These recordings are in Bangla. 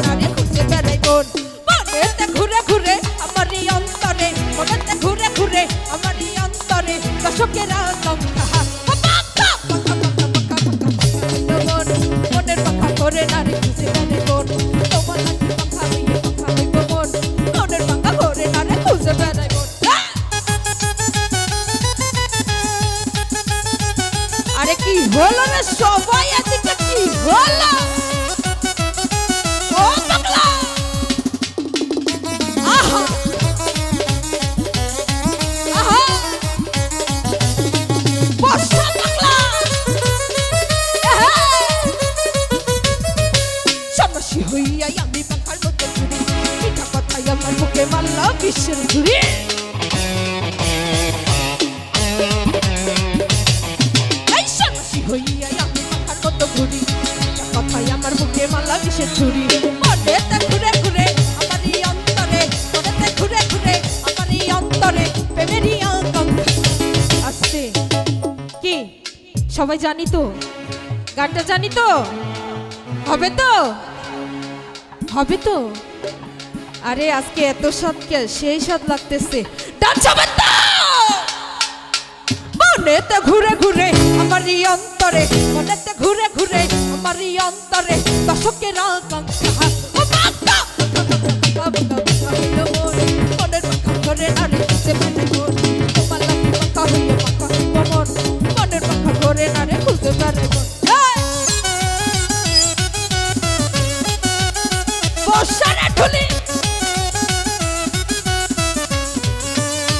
না রে খুঁজে বেড়াই বোন মনেতে ঘুরে ঘুরে আমারই অন্তরে মনেতে ঘুরে ঘুরে আমারই অন্তরে দশকের আকাঙ্ক্ষা মনের পাখা করে না রে খুঁজে বেড়াই বোন তোমার লাগি পাখা হইব মন মনের পাখা করে না রে খুঁজে বেড়াই বোন। আরে কি হলো রে সবাই এদিকে কি হলো ও পাগলা আহা আহা বসা পাগলা সন্ন্যাসী হইয়া আমি পাখার মতো ঘুরি মিঠা কথাই আমার মুখে মারলা বিশ্বের ঘুরি হইয়া আমি পাখার মতো ঘুরি কথাই আমার মুখে মালা কিসের ছুরি মনেতে ঘুরে ঘুরে আমারই অন্তরে মনেতে ঘুরে ঘুরে আমারই অন্তরে প্রেমেরই আকাঙ্ক্ষা আসছে কি সবাই জানি তো গানটা জানি তো হবে তো হবে তো আরে আজকে এত স্বাদ কে সেই স্বাদ লাগতেছে ডান্স হবে তো মনেতে ঘুরে ঘুরে আমারই অন্তরে মনেতে ঘুরে ঘুরে আমারই অন্তরে দশকের আকাঙ্ক্ষা মনের পাখা করে না রে খুঁজে বেড়াই বোন তোমার লাগি পাখা হইয়া পাখা হইব মন মনের পাখা করে না রে খুঁজে বেড়াই বোন বসারে ঠুলি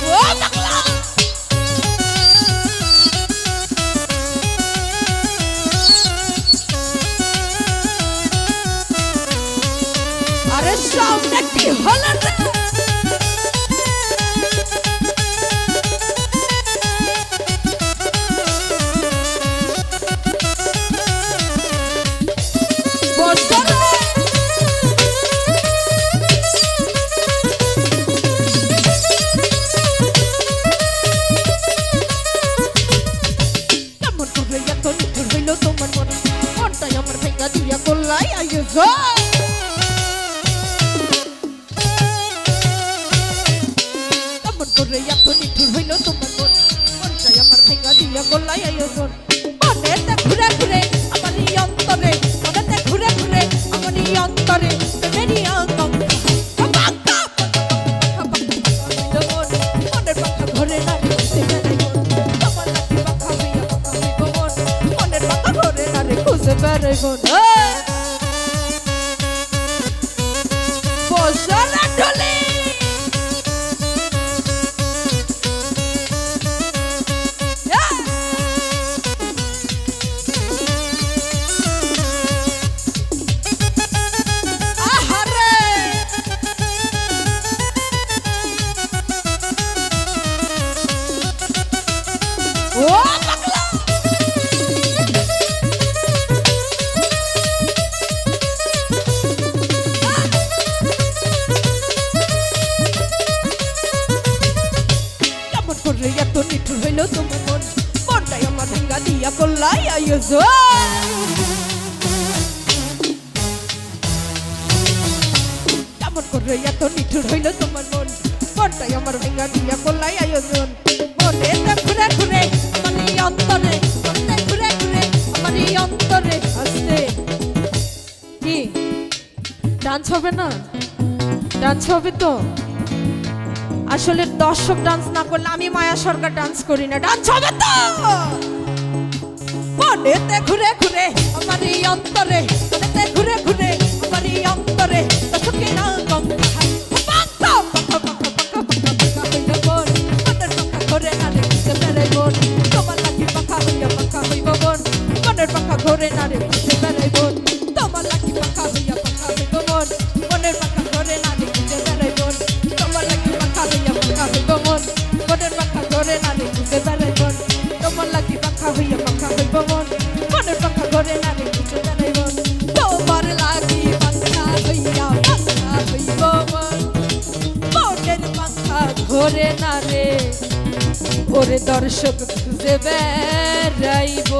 ও পাগলা আরে সামনে কি হলো রে কেমন করে এত নিঠুর হইল তোমার মন মনটাই আমার ভেঙা দিয়া করলাই আইয়ো করে এত নিঠুর হইল তোমার মন মনটাই আমার ভেঙা দিয়া গলাই আয়োজন মনেতে ঘুরে ঘুরে আমারই অন্তরে মনেতে ঘুরে ঘুরে আমারই অন্তরে প্রেমেরই আকাঙ্ক্ষা মনের পাখা ঘরে না রে খুঁজে বেড়াই বোন তোমার লাগি পাখা হইয়া পাখা হইব মন মনের পাখা ঘরে না রে খুঁজে বেড়াই বোন বসারা ঢলে এত নিঠুর হইল তোমার মন মনটাই আমার ভেঙা দিয়া করলাই আয়োজন কেমন করে এত নিঠুর হইল তোমার মন মনটাই আমার ভেঙা দিয়া করলাই আয়োজন মনেতে ঘুরে ঘুরে আমারই অন্তরে মনেতে ঘুরে ঘুরে আমারই অন্তরে আসছে কি ডান্স হবে না ডান্স হবে তো আসলে দর্শক ডান্স না করলে আমি মায়া সরকার ডান্স করি না ডান্স হবে তো মনেতে ঘুরে ঘুরে আমারই অন্তরে মনেতে ঘুরে ঘুরে আমারই অন্তরে দর্শকের আকাঙ্ক্ষা মনের পাখা ঘরে না রে খুঁজে বেড়াই বোন তোমার লাগি পাখা হইয়া পাখা হইব বোন মনের পাখা ঘরে না রে খুঁজে বেড়াই বোন তোমার লাগি পাখা হইয়া পাখা হইব বোন মনের পাখা ঘরে না রে খুঁজে বেড়াই বোন তোমার লাগি পাখা হইয়া পাখা হইব মন মনের পাখা ঘরে না রে খুঁজে বেড়াই বোন তোমার লাগি পাখা হইয়া পাখা হইব মন মনের পাখা ঘরে না রে খুঁজে বেড়াই বোন তোমার লাগি পাখা হইয়া পাখা হইব মন মনের পাখা ঘরে না রে ওরে দর্শক খুঁজে বেড়াইব।